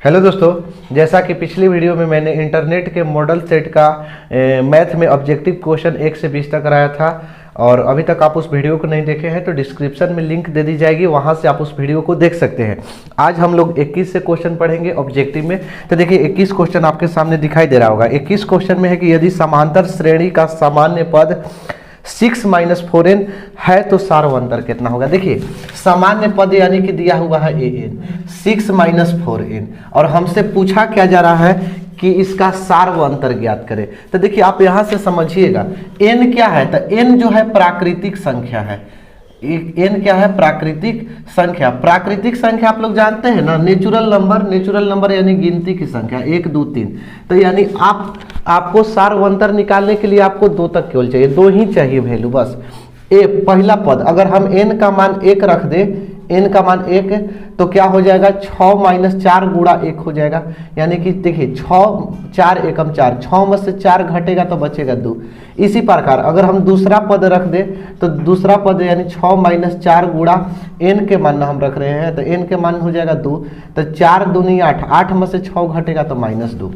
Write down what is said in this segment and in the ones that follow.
Hello दोस्तों, जैसा कि पिछली वीडियो में मैंने इंटरनेट के मॉडल सेट का मैथ में ऑब्जेक्टिव क्वेश्चन 1 से 20 तक कराया था और अभी तक आप उस वीडियो को नहीं देखे हैं तो डिस्क्रिप्शन में लिंक दे दी जाएगी, वहां से आप उस वीडियो को देख सकते हैं। आज हम लोग 21 से क्वेश्चन पढ़ेंगे ऑब्जेक्टिव में। तो देखिए 21 क्वेश्चन आपके सामने दिखाई दे रहा होगा। 21 क्वेश्चन में है कि यदि समांतर श्रेणी का सामान्य पद 6 - 4n है तो सार्वअंतर कितना होगा। देखिए सामान्य पद यानी कि दिया हुआ है an 6 - 4n और हमसे पूछा क्या जा रहा है कि इसका सार्वअंतर ज्ञात करें। तो देखिए आप यहां से समझिएगा n क्या है, तो n जो है प्राकृतिक संख्या है। n क्या है? प्राकृतिक संख्या। प्राकृतिक संख्या आप लोग जानते हैं ना, नेचुरल नंबर यानी गिनती की संख्या 1 2 3। तो यानी आपको सार्वअंतर निकालने के लिए आपको 2 तक केवल चाहिए, 2 ही चाहिए वैल्यू बस। ए पहला पद अगर हम n का मान 1 रख दें, n का मान 1 तो क्या हो जाएगा 6 - 4 गुणा 1 हो जाएगा। यानी कि देखिए 6 4 एकम 4, 6 में से 4 घटेगा तो बचेगा 2। इसी प्रकार अगर हम दूसरा पद रख दें तो दूसरा पद यानी 6 - 4 गुणा n के मान हम रख रहे हैं तो n के मान हो जाएगा 2। तो 4 दूनी 8, 8 में से 6 घटेगा तो -2।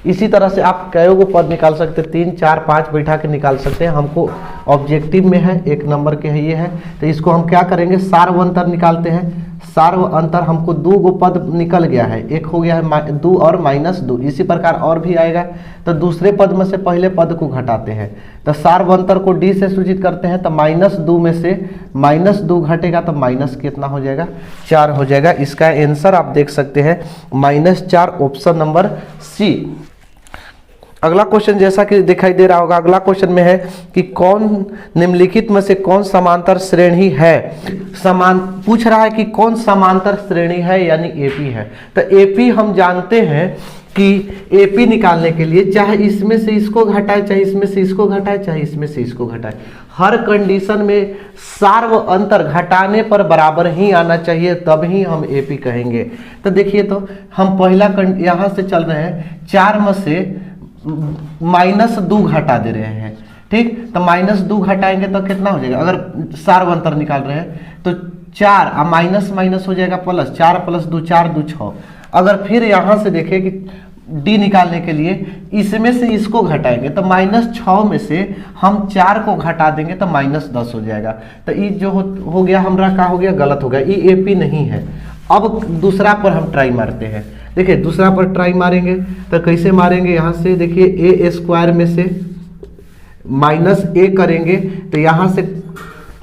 इसी तरह से आप कई को पद निकाल सकते हैं, 3 4 5 बैठा के निकाल सकते हैं। हमको ऑब्जेक्टिव में है 1 नंबर के है ये है, तो इसको हम क्या करेंगे सार्वअंतर निकालते हैं। सार्वअंतर हमको 2 गो पद निकल गया है, एक हो गया है 2 और -2। इसी प्रकार और भी आएगा तो दूसरे पद में से पहले पद को घटाते हैं। तो सार्वअंतर को d से सूचित करते हैं तो -2 में से -2 घटेगा तो माइनस कितना हो जाएगा 4 हो जाएगा। इसका आंसर आप देख सकते हैं -4, ऑप्शन नंबर सी। अगला क्वेश्चन जैसा कि दिखाई दे रहा होगा, अगला क्वेश्चन में है कि कौन निम्नलिखित में से कौन समांतर श्रेणी है। पूछ रहा है कि कौन समांतर श्रेणी है यानी एपी है। तो एपी हम जानते हैं कि एपी निकालने के लिए चाहे इसमें से इसको घटाए, चाहे इसमें से इसको घटाए, चाहे इसमें से इसको घटाए, हर कंडीशन में सार्वअंतर घटाने पर बराबर ही आना चाहिए, तब ही हम एपी कहेंगे। तो देखिए तो हम पहला यहाँ से चल रहे हैं, 4 में से -2 घटा दे रहे हैं, ठीक। तो -2 घटाएंगे तो कितना हो जाएगा, अगर सार्वअंतर निकाल रहे हैं तो 4 माइनस माइनस हो जाएगा प्लस, 4 + 2 4 2 6। अगर फिर यहाँ से देखें कि d निकालने के लिए इसमें से इसको घटाएंगे तो -6 में से हम 4 को घटा देंगे तो -10 हो जाएगा। तो ये जो हो गया हमारा क्या हो गया, गलत हो गया, ये एपी नहीं है। अब दूसरा पर हम ट्राई मारते हैं। देखिए दूसरा पर ट्राई मारेंगे तो कैसे मारेंगे, यहाँ से देखिए a² में से -a करेंगे तो यहाँ से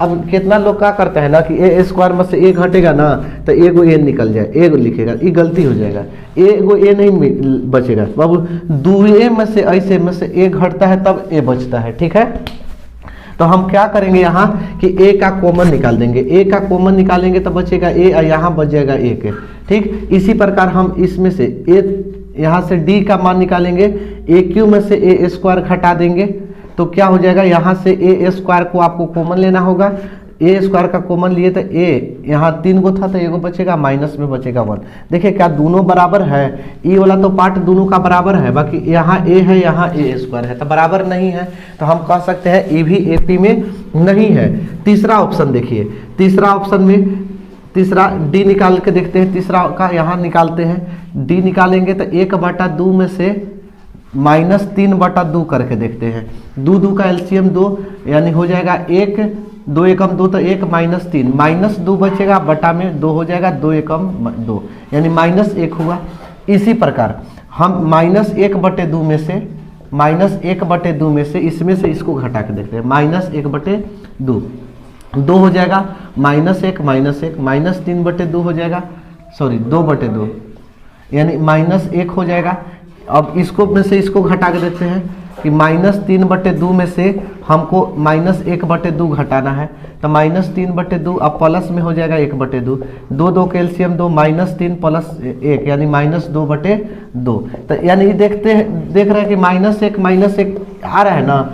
अब कितना लोग क्या करते हैं ना कि a² में से a घटेगा ना तो एगो a निकल जाए, एगो लिखेगा, ये गलती हो जाएगा, एगो a नहीं बचेगा बाबू, 2a में से ऐसे में से a घटता है तब a बचता है, ठीक है। तो हम क्या करेंगे यहाँ कि a का कॉमन निकाल देंगे, a का कॉमन निकालेंगे तो बचेगा a और यहाँ बच जाएगा 1, ठीक। इसी प्रकार हम इसमें से a यहाँ से d का मान निकालेंगे, aq में से a² घटा देंगे तो क्या हो जाएगा, यहाँ से a² को आपको कॉमन लेना होगा। a² का कॉमन लिए तो a यहाँ 3 गो था तो एगो बचेगा, माइनस में बचेगा 1। देखिए क्या दोनों बराबर है, ये वाला तो पार्ट दोनों का बराबर है, बाकी यहाँ a है यहाँ a² है तो बराबर नहीं है। तो हम कह सकते हैं ये भी एपी में नहीं है। तीसरा ऑप्शन देखिए, तीसरा ऑप्शन में तीसरा d निकाल के देखते हैं, तीसरा का यहाँ निकालते हैं। d निकालेंगे तो 1/2 में से -3/2 करके देखते हैं। 2 2 का एलसीएम 2 यानी हो जाएगा 1, 2 एकम 2 तो 1 -3, -2 बचेगा, बटा में 2 हो जाएगा, 2 एकम 2 यानी -1 हुआ। इसी प्रकार हम -1/2 में से -1/2 में से इसमें से इसको घटा के देखते हैं, -1/2 2 हो जाएगा, -1 -3/2 हो जाएगा, सॉरी 2/2 यानी -1 हो जाएगा। अब इसको में से इसको घटा के देते हैं कि -3/2 में से हमको -1/2 घटाना है तो -3/2 अब प्लस में हो जाएगा 1/2, 2 2 के एलसीएम 2, -3 + 1 यानी -2/2। तो यानी देख रहे हैं कि -1 आ रहा है ना।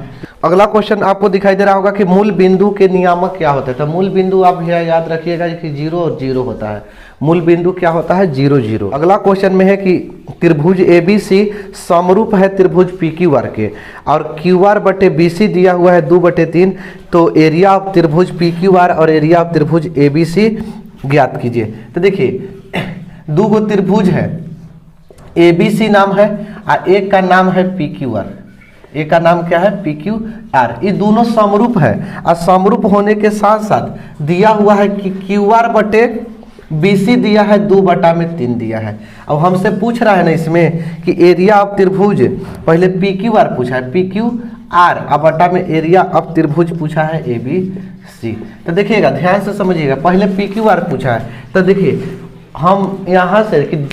अगला क्वेश्चन आपको दिखाई दे रहा होगा कि मूल बिंदु के नियामक क्या होते हैं। तो मूल बिंदु आप याद रखिएगा कि 0 और 0 होता है, मूल बिंदु क्या होता है 0 0। अगला क्वेश्चन में है कि त्रिभुज ABC समरूप है त्रिभुज PQR के और QR/BC दिया हुआ है 2/3, तो एरिया ऑफ त्रिभुज PQR और एरिया ऑफ त्रिभुज ABC ज्ञात कीजिए। तो देखिए दो गो त्रिभुज है, ABC नाम है और एक का नाम है PQR। एक का नाम क्या है? PQR। ये दोनों समरूप है और समरूप होने के साथ साथ दिया हुआ है कि QR बटे BC दिया है 2/3 दिया है। अब हमसे पूछ रहा है ना इसमें कि एरिया ऑफ त्रिभुज, पहले PQR पूछा है, PQR अब बटा में एरिया ऑफ त्रिभुज पूछा है ABC। तो देखिएगा ध्यान से समझिएगा, पहले PQR पूछा है तो देखिए हम यहाँ से कि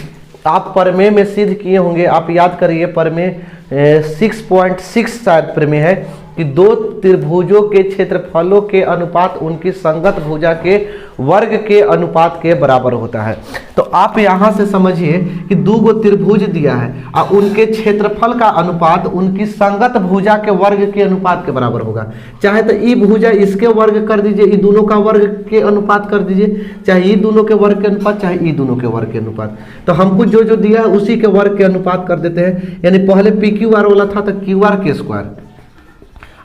आप प्रमेय में सिद्ध किए होंगे, आप याद करिए प्रमेय 6.6 शायद प्रमेय है कि दो त्रिभुजों के क्षेत्रफलों के अनुपात उनकी संगत भुजा के वर्ग के अनुपात के बराबर होता है। तो आप यहाँ से समझिए कि दो गो त्रिभुज दिया है और उनके क्षेत्रफल का अनुपात उनकी संगत भुजा के वर्ग के अनुपात के बराबर होगा। चाहे तो ई भुजा इसके वर्ग कर दीजिए, ई दोनों का वर्ग के अनुपात कर दीजिए, चाहे ई दोनों के वर्ग के अनुपात, चाहे ई दोनों के वर्ग के अनुपात। तो हमको जो जो दिया है उसी के वर्ग के अनुपात कर देते हैं। यानी पहले PQR वाला था तो QR के स्क्वायर,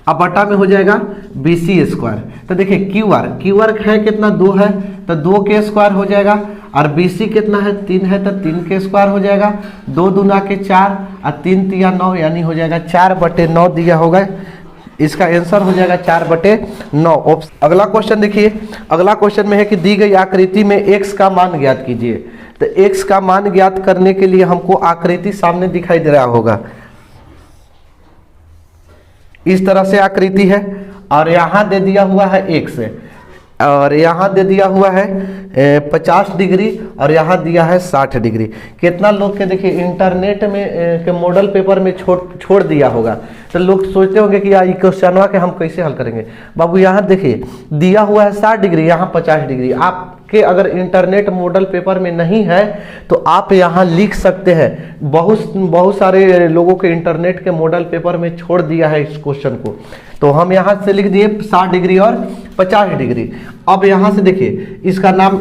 अब बटा में हो जाएगा BC स्क्वायर। तो देखिए QR है कितना? 2 है तो 2 के स्क्वायर हो जाएगा और BC कितना है? 3 है तो 3 के स्क्वायर हो जाएगा। 2 दूना के 4 और 3 तिया 9 यानी हो जाएगा 4/9 दिया होगा। इसका आंसर हो जाएगा 4/9। अगला क्वेश्चन देखिए, अगला क्वेश्चन में है कि दी गई आकृति में x का मान ज्ञात कीजिए। तो x का मान ज्ञात करने के लिए हमको आकृति सामने दिखाई दे रहा होगा, इस तरह से आकृति है और यहाँ दे दिया हुआ है x और यहाँ दे दिया हुआ है 50 डिग्री और यहाँ दिया है 60 डिग्री। कितना लोग के देखिए इंटरनेट में के मॉडल पेपर में छोड़ दिया होगा, तो लोग सोचते होंगे कि यार क्वेश्चनवा के हम कैसे हल करेंगे। बाबू यहाँ देखिए दिया हुआ है 60 डिग्री, यहाँ 50 डिग्री। आपके अगर इंटरनेट मॉडल पेपर में नहीं है तो आप यहाँ लिख सकते हैं। बहुत सारे लोगों के इंटरनेट के मॉडल पेपर में छोड़ दिया है इस क्वेश्चन को, तो हम यहाँ से लिख दिए 60 डिग्री और 50 डिग्री। अब यहाँ से देखिए इसका नाम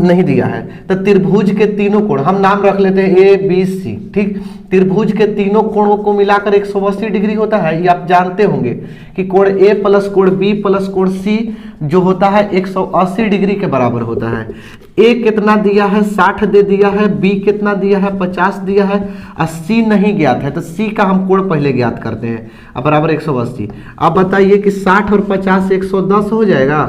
नहीं दिया है तो त्रिभुज के तीनों कोण हम नाम रख लेते हैं ABC। ठीक, त्रिभुज के तीनों कोणों को मिलाकर 180 डिग्री होता है, ये आप जानते होंगे कि कोण A प्लस कोण B प्लस कोण C जो होता है 180 डिग्री के बराबर होता है। A कितना दिया है? 60 दे दिया है, B कितना दिया है? 50 दिया है और C नहीं ज्ञात है, तो C का हम कोण पहले ज्ञात करते हैं। अब बराबर 180। अब बताइए कि 60 और 50 से 110 हो जाएगा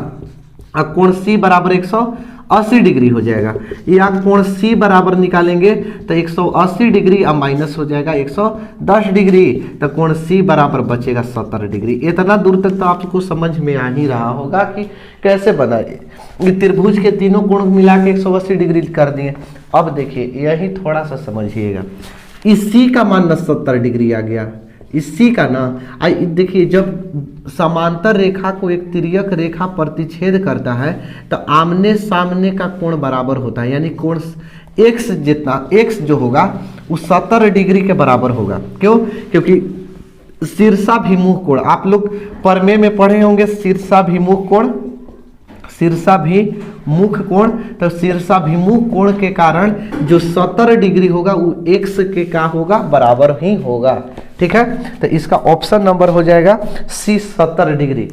और कोण C बराबर 180 डिग्री हो जाएगा। या कोण C बराबर निकालेंगे तो 180 डिग्री अब माइनस हो जाएगा 110 डिग्री, तो कोण C बराबर बचेगा 70 डिग्री। इतना दूर तक तो आपको समझ में आ ही रहा होगा कि कैसे बनाए। त्रिभुज के तीनों कोण मिला के 180 डिग्री कर दिए। अब देखिए यही थोड़ा सा समझिएगा, इस C का मान 70 डिग्री आ गया, इसी का ना। देखिए जब समांतर रेखा को एक तिर्यक रेखा प्रतिच्छेद करता है तो आमने सामने का कोण बराबर होता है, यानी कोण x जितना x जो होगा वो 70 डिग्री के बराबर होगा। क्यों? क्योंकि शीर्षाभिमुख कोण आप लोग प्रमेय में पढ़े होंगे, शीर्षाभिमुख कोण, शीर्षाभिमुख कोण। तो शीर्षाभिमुख कोण के कारण जो 70 डिग्री होगा वो x के का होगा? बराबर ही होगा। ठीक है, तो इसका ऑप्शन नंबर हो जाएगा C 70 डिग्री।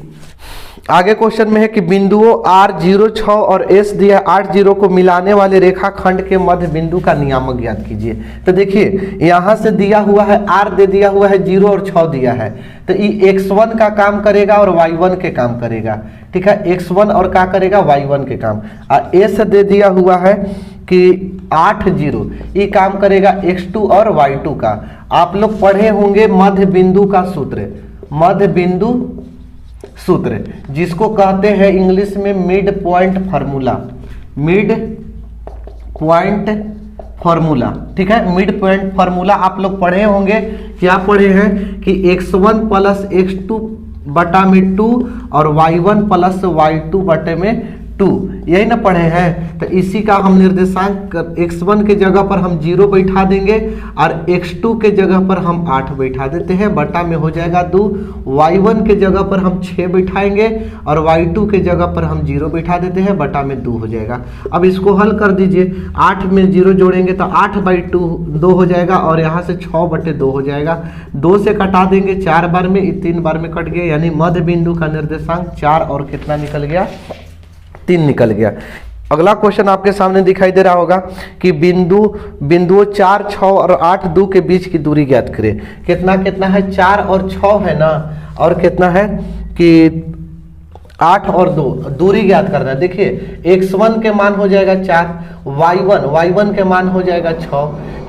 आगे क्वेश्चन में है कि बिंदुओं R 0, 6 और S दिया 8, 0 को मिलाने वाले रेखाखंड के मध्य बिंदु का नियामक ज्ञात कीजिए। तो देखिए यहाँ से दिया हुआ है R दे दिया हुआ है 0 और 6 दिया है, तो ये x1 का काम करेगा और y1 के काम करेगा। ठीक है, x1 और क्या करेगा? y1 के काम। और S दे दिया हुआ है कि 8, 0 ये काम करेगा x2 और y2 का। आप लोग पढ़े होंगे मध्य बिंदु का सूत्र, मध्य बिंदु सूत्र जिसको कहते हैं इंग्लिश में mid point formula, mid point formula. ठीक है, मिड पॉइंट फार्मूला आप लोग पढ़े होंगे। क्या पढ़े हैं कि x1 प्लस x2 बटा में 2 और y1 प्लस y2 बटे में 2, यही ना पढ़े हैं। तो इसी का हम निर्देशांक x1 के जगह पर हम 0 बैठा देंगे और x2 के जगह पर हम 8 बैठा देते हैं, बटा में हो जाएगा 2। y1 के जगह पर हम 6 बैठाएंगे और y2 के जगह पर हम 0 बैठा देते हैं, बटा में 2 हो जाएगा। अब इसको हल कर दीजिए, 8 में 0 जोड़ेंगे तो 8/2 2 हो जाएगा और यहाँ से 6/2 हो जाएगा। 2 से कटा देंगे 4 बार में, 3 बार में कट गया, यानी मध्य बिंदु का निर्देशांक 4 और कितना निकल गया? 3 निकल गया। अगला क्वेश्चन आपके सामने दिखाई दे रहा होगा कि बिंदुओं 4, 6 और 8, 2 के बीच की दूरी ज्ञात करें। कितना कितना है, 4 और 6 है ना, और कितना है कि 8 और 2, दूरी ज्ञात करना है। देखिए x1 के मान हो जाएगा 4, y1 के मान हो जाएगा 6,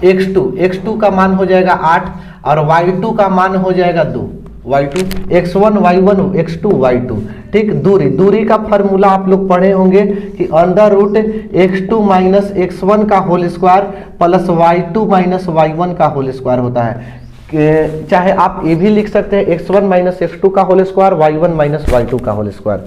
x2 का मान हो जाएगा 8 और y2 का मान हो जाएगा 2, y2 x1 y1 x2 y2। ठीक, दूरी का फार्मूला आप लोग पढ़े होंगे कि under root x2 minus x1 का whole square plus y2 minus y1 का होल स्क्वायर होता है। चाहे आप ये भी लिख सकते हैं x1 माइनस x2 का whole square, y1 minus y2 का होल स्क्वायर।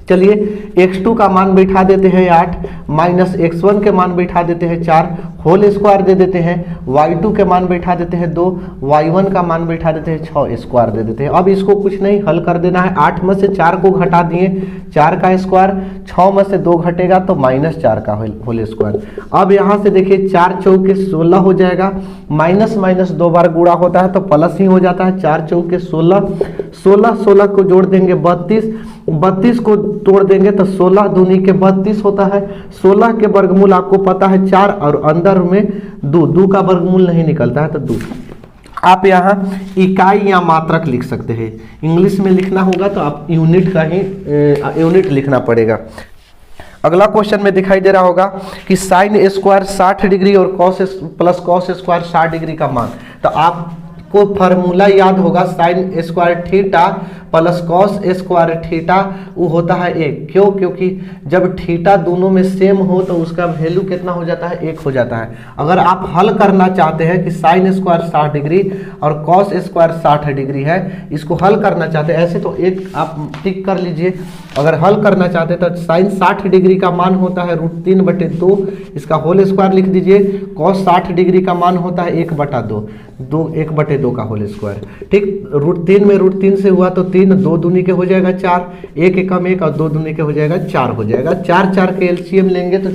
चलिए x2 का मान बैठा देते हैं 8, माइनस x1 के मान बैठा देते हैं 4, होल स्क्वायर दे देते हैं, y2 के मान बैठा देते हैं 2, y1 का मान बैठा देते हैं 6, स्क्वायर दे देते हैं। अब इसको कुछ नहीं हल कर देना है, 8 में से 4 को घटा दिए, 4 का स्क्वायर, 6 में से 2 घटेगा तो -4 का होल स्क्वायर। अब यहाँ से देखिए 4 चौके 16 हो जाएगा, माइनस माइनस 2 बार गुणा होता है तो प्लस ही हो जाता है, 4 चौके 16, 16 को जोड़ देंगे 32 को तोड़ देंगे तो 16 दूनी के 32 होता है। 16 के वर्गमूल आपको पता है 4 और अंदर में 2 का वर्गमूल नहीं निकलता है तो 2। आप यहाँ इकाई या मात्रक लिख सकते हैं, इंग्लिश में लिखना होगा तो आप यूनिट का ही यूनिट लिखना पड़ेगा। अगला क्वेश्चन में दिखाई दे रहा होगा कि साइन स्क्वायर 60 डिग्री और cos plus cos square 60 degree का मान। तो आपको फार्मूला याद होगा, sine square theta plus cos square theta वो होता है 1। क्यों? क्योंकि जब थीटा दोनों में सेम हो तो उसका वैल्यू कितना हो जाता है, 1 हो जाता है। अगर आप हल करना चाहते हैं कि साइन स्क्वायर 60 डिग्री और कॉस स्क्वायर 60 डिग्री है, इसको हल करना चाहते हैं, ऐसे तो एक आप टिक कर लीजिए। अगर हल करना चाहते हैं तो साइन 60 डिग्री का मान होता है √3/2, इसका होल स्क्वायर लिख दीजिए। कॉस 60 डिग्री का मान होता है 1/2 का होल स्क्वायर। ठीक, √3 में √3 से हुआ तो 3, 2 दूनी के हो जाएगा 4, 1 एकम 1 और 2 दूनी के हो जाएगा 4 हो जाएगा। 4 के एलसीएम लेंगे तो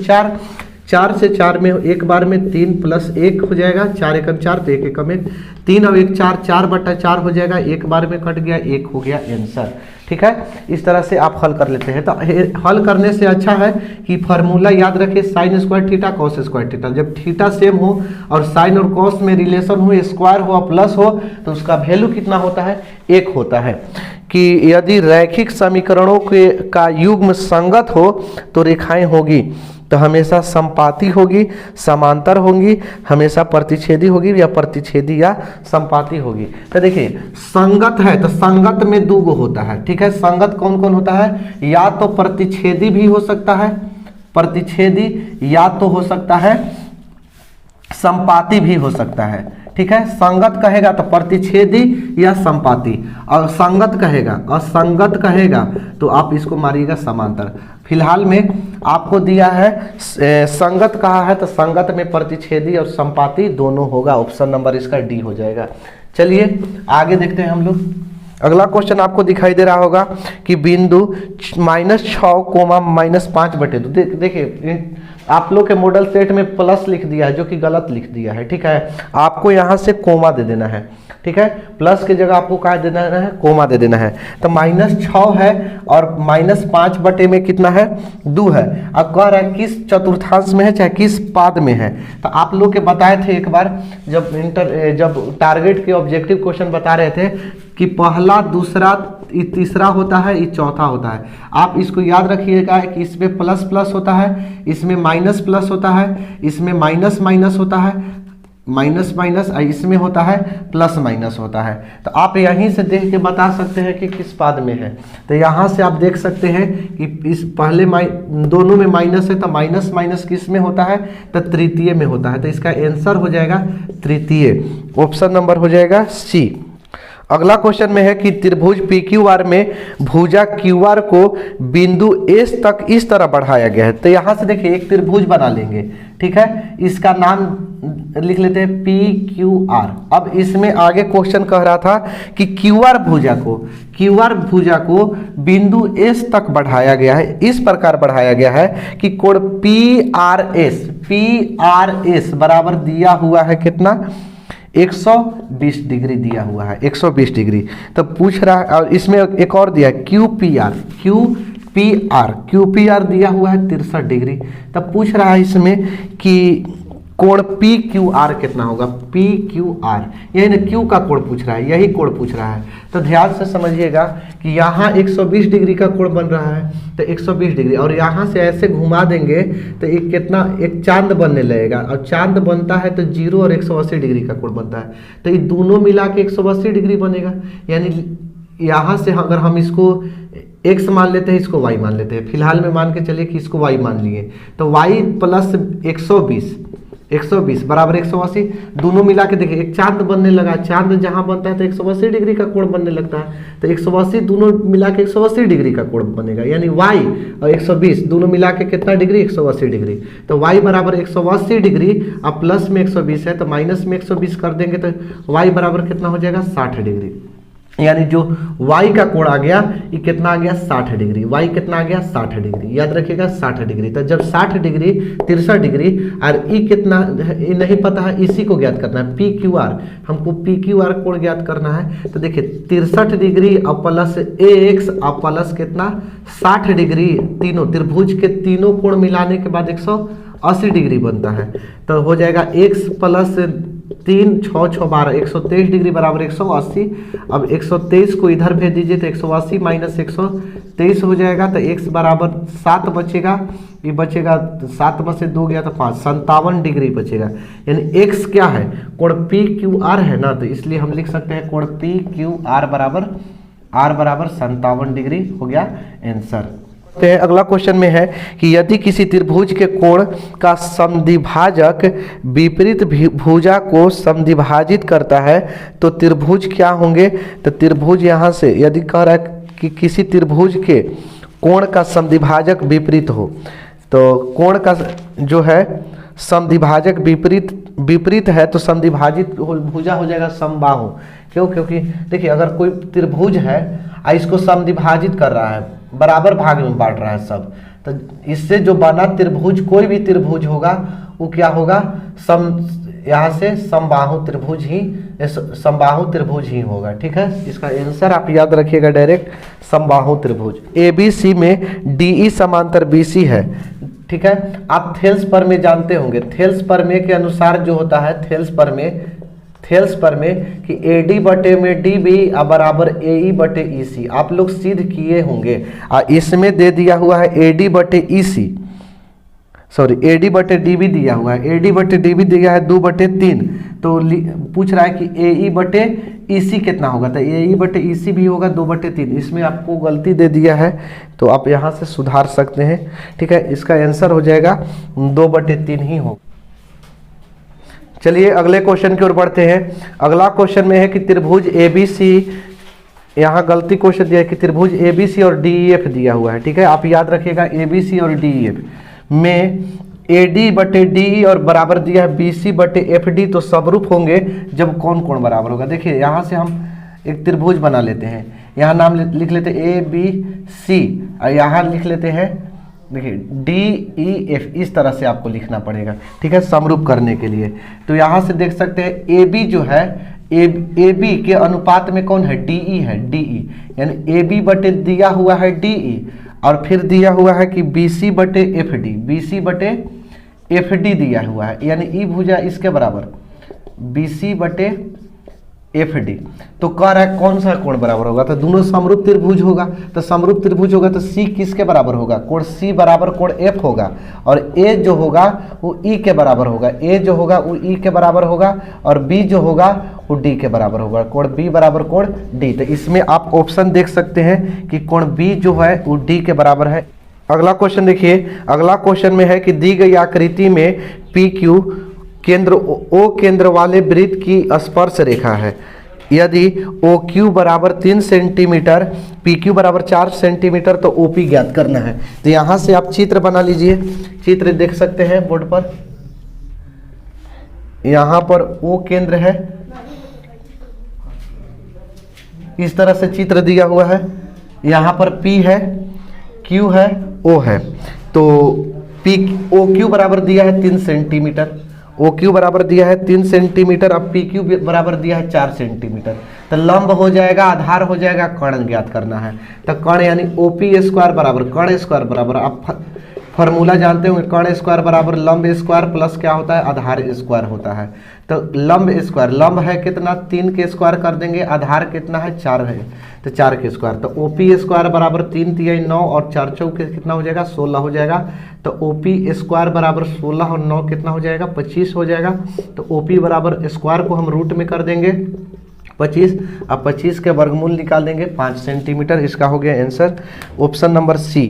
4 से 4 में एक बार में 3 प्लस 1 हो जाएगा, 4 एकम 4 तो 1 एकम 1, 3 और 1 4, 4/4 हो जाएगा, एक बार में कट गया, 1 हो गया आंसर। ठीक है, इस तरह से आप हल कर लेते हैं। तो हल करने से अच्छा है कि फार्मूला याद रखें, sine square theta cos square theta. जब थीटा सेम हो और साइन और कॉस में रिलेशन हो, स्क्वायर हो और प्लस हो तो उसका वैल्यू कितना होता है, 1 होता है। कि यदि रैखिक समीकरणों का युग्म संगत हो तो रेखाएं होगी, तो हमेशा संपाती होगी, समांतर होंगी, हमेशा प्रतिच्छेदी होगी या प्रतिच्छेदी या संपाती होगी। तो देखिए संगत है तो संगत में 2 गो होता है। ठीक है, संगत कौन कौन होता है, या तो प्रतिच्छेदी भी हो सकता है, प्रतिच्छेदी, या तो हो सकता है संपाती भी हो सकता है। ठीक है, संगत कहेगा तो प्रतिच्छेदी या संपाती, और संगत कहेगा असंगत कहेगा तो आप इसको मारिएगा समांतर। फिलहाल में आपको दिया है संगत कहा है तो संगत में प्रतिच्छेदी और संपाती दोनों होगा, ऑप्शन नंबर इसका डी हो जाएगा। चलिए आगे देखते हैं हम लोग। अगला क्वेश्चन आपको दिखाई दे रहा होगा कि बिंदु -6, -5/2। देखिए आप लोग के मॉडल सेट में प्लस लिख दिया है जो कि गलत लिख दिया है। ठीक है, आपको यहाँ से कोमा दे देना है। ठीक है, प्लस की जगह आपको क्या दे देना है, कोमा दे देना है। तो -6 है और -5 में कितना है, 2 है। अब कह रहा है किस चतुर्थांश में है, चाहे किस पाद में है। तो आप लोग के बताए थे एक बार जब टारगेट के ऑब्जेक्टिव क्वेश्चन बता रहे थे कि पहला, दूसरा, तीसरा होता है, ये चौथा होता है। आप इसको याद रखिएगा कि इसमें प्लस प्लस होता है, इसमें माइनस प्लस होता है, इसमें माइनस माइनस होता है, माइनस माइनस, इसमें होता है प्लस माइनस होता है। तो आप यहीं से देख के बता सकते हैं कि किस पाद में है। तो यहाँ से आप देख सकते हैं कि इस पहले दोनों में माइनस है तो माइनस माइनस किस में होता है, तो तृतीय में होता है। तो इसका आंसर हो जाएगा तृतीय, ऑप्शन नंबर हो जाएगा सी। अगला क्वेश्चन में है कि त्रिभुज PQR में भुजा QR को बिंदु S तक इस तरह बढ़ाया गया है। तो यहाँ से देखिए एक त्रिभुज बना लेंगे। ठीक है, इसका नाम लिख लेते हैं PQR। अब इसमें आगे क्वेश्चन कह रहा था कि QR भुजा को बिंदु S तक बढ़ाया गया है, इस प्रकार बढ़ाया गया है कि कोण PRS बराबर दिया हुआ है कितना, 120 डिग्री दिया हुआ है, 120 डिग्री। तो पूछ रहा है, और इसमें एक और दिया है QPR P R, Q P R दिया हुआ है 63 डिग्री। तब पूछ रहा है इसमें कि कोण पी क्यू आर कितना होगा, पी क्यू आर, यही ना क्यू का कोण पूछ रहा है, यही कोण पूछ रहा है। तो ध्यान से समझिएगा कि यहाँ 120 डिग्री का कोण बन रहा है, तो 120 डिग्री, और यहाँ से ऐसे घुमा देंगे तो एक कितना, एक चांद बनने लगेगा, और चांद बनता है तो 0 और 180 डिग्री का कोण बनता है, तो ये दोनों मिला के 180 डिग्री बनेगा। यानी यहाँ से अगर हम इसको x मान लेते हैं, इसको y मान लेते हैं, फिलहाल में मान के चलिए कि इसको y मान लिए, तो y प्लस 120 बराबर 180, दोनों मिला के देखिए एक चांद बनने लगा, चांद जहां बनता है तो 180 डिग्री का कोण बनने लगता है, तो 180 दोनों मिला के 180 डिग्री का कोण बनेगा। यानी y और 120 दोनों मिला के कितना डिग्री, 180 डिग्री। तो y बराबर 180 डिग्री, अब प्लस में 120 है तो माइनस में 120 कर देंगे तो y बराबर कितना हो जाएगा, 60 डिग्री। यानी जो y का कोण आ गया ये कितना आ गया, 60 डिग्री। y कितना आ गया, 60 डिग्री, याद रखिएगा 60 डिग्री। तो जब 60 डिग्री 63 डिग्री और ई कितना ये नहीं पता है, इसी को ज्ञात करना है, पी क्यू आर, हमको पी क्यू आर कोण ज्ञात करना है। तो देखिए 63 डिग्री और प्लस एक्स और प्लस कितना 60 डिग्री, तीनों त्रिभुज के तीनों कोण मिलाने के बाद 180 डिग्री बनता है। तो हो जाएगा x प्लस 3 6 6 12 123 डिग्री बराबर 180। अब 123 को इधर भेज दीजिए तो 180 माइनस 123 हो जाएगा, तो x बराबर 7 बचेगा, ये बचेगा 7 में से 2 गया तो 5, 57 डिग्री बचेगा। यानी x क्या है, कोण पी क्यू आर है ना, तो इसलिए हम लिख सकते हैं कोण पी क्यू आर बराबर 57 डिग्री हो गया आंसर। अगला क्वेश्चन में है कि यदि किसी त्रिभुज के कोण का समद्विभाजक विपरीत भुजा को समद्विभाजित करता है तो त्रिभुज क्या होंगे। तो त्रिभुज यहाँ से यदि कह रहा है कि किसी त्रिभुज के कोण का समद्विभाजक विपरीत हो, तो कोण का जो है समद्विभाजक विपरीत है तो समद्विभाजित भुजा हो जाएगा समबाहु। क्यों, क्योंकि देखिए अगर कोई त्रिभुज है इसको समद्विभाजित कर रहा है, बराबर भाग में बांट रहा है सब, तो इससे जो बना त्रिभुज, कोई भी त्रिभुज होगा वो क्या होगा, यहाँ से समबाहु त्रिभुज ही होगा। ठीक है, इसका आंसर आप याद रखिएगा डायरेक्ट समबाहु त्रिभुज। ABC में DE समांतर BC है। ठीक है, आप थेल्स प्रमेय जानते होंगे, थेल्स प्रमेय के अनुसार जो होता है थेल्स प्रमेय कि AD बटे में DB बराबर AE बटे EC, आप लोग सिद्ध किए होंगे। इसमें दे दिया हुआ है AD बटे DB दिया हुआ है, AD बटे DB दिया है 2/3, तो पूछ रहा है कि AE बटे EC कितना होगा, तो AE बटे EC भी होगा 2/3। इसमें आपको गलती दे दिया है तो आप यहाँ से सुधार सकते हैं। ठीक है, इसका आंसर हो जाएगा 2/3 ही होगा। चलिए अगले क्वेश्चन की ओर बढ़ते हैं। अगला क्वेश्चन में है कि त्रिभुज ABC, यहाँ गलती क्वेश्चन दिया है कि त्रिभुज ABC और DEF दिया हुआ है। ठीक है, आप याद रखिएगा ABC और DEF में AD बटे DE और बराबर दिया है BC बटे FD, तो समरूप होंगे जब कौन कोण बराबर होगा। देखिए यहाँ से हम एक त्रिभुज बना लेते हैं, यहाँ नाम लिख लेते हैं ABC और यहाँ लिख लेते हैं देखिए DEF, इस तरह से आपको लिखना पड़ेगा। ठीक है, समरूप करने के लिए। तो यहाँ से देख सकते हैं AB जो है AB के अनुपात में कौन है, DE है, DE यानी AB बटे दिया हुआ है DE और फिर दिया हुआ है कि BC बटे FD दिया हुआ है, यानी ई भुजा इसके बराबर BC बटे FD। तो कह रहा है कौन सा कोण बराबर होगा, तो दोनों समरूप त्रिभुज होगा, तो समरूप त्रिभुज होगा तो C किसके बराबर होगा, कोण C बराबर कोण F होगा, और A जो होगा वो E के बराबर होगा, A जो होगा वो E के बराबर होगा, और B जो होगा वो D के बराबर होगा, कोण B बराबर कोण D। तो इसमें आप ऑप्शन देख सकते हैं कि कोण B जो है वो D के बराबर है। अगला क्वेश्चन देखिए, अगला क्वेश्चन में है कि दी गई आकृति में PQ केंद्र O केंद्र वाले वृत्त की स्पर्श रेखा है। यदि OQ बराबर 3 सेंटीमीटर, PQ बराबर 4 सेंटीमीटर, तो OP ज्ञात करना है। तो यहाँ से आप चित्र बना लीजिए, चित्र देख सकते हैं बोर्ड पर। यहाँ पर O केंद्र है, इस तरह से चित्र दिया हुआ है। यहाँ पर P है, Q है, O है। तो OQ बराबर दिया है 3 सेंटीमीटर, OQ बराबर दिया है 3 सेंटीमीटर, अब PQ बराबर दिया है 4 सेंटीमीटर। तो लंब हो जाएगा, आधार हो जाएगा, कर्ण ज्ञात करना है। तो कर्ण यानी OP स्क्वायर बराबर कर्ण स्क्वायर बराबर, आप फॉर्मूला जानते होंगे, कर्ण स्क्वायर बराबर लंब स्क्वायर प्लस क्या होता है, आधार स्क्वायर होता है। तो लंब स्क्वायर, लंब है कितना 3 के स्क्वायर कर देंगे, आधार कितना है 4 है, तो 4 के स्क्वायर। तो OP स्क्वायर बराबर 3 तिहाई 9 और 4 चौके कितना हो जाएगा 16 हो जाएगा। तो OP स्क्वायर बराबर 16 और 9 कितना हो जाएगा 25 हो जाएगा। तो OP बराबर स्क्वायर को हम रूट में कर देंगे 25, अब 25 के वर्गमूल निकाल देंगे 5 सेंटीमीटर। इसका हो गया आंसर ऑप्शन नंबर सी।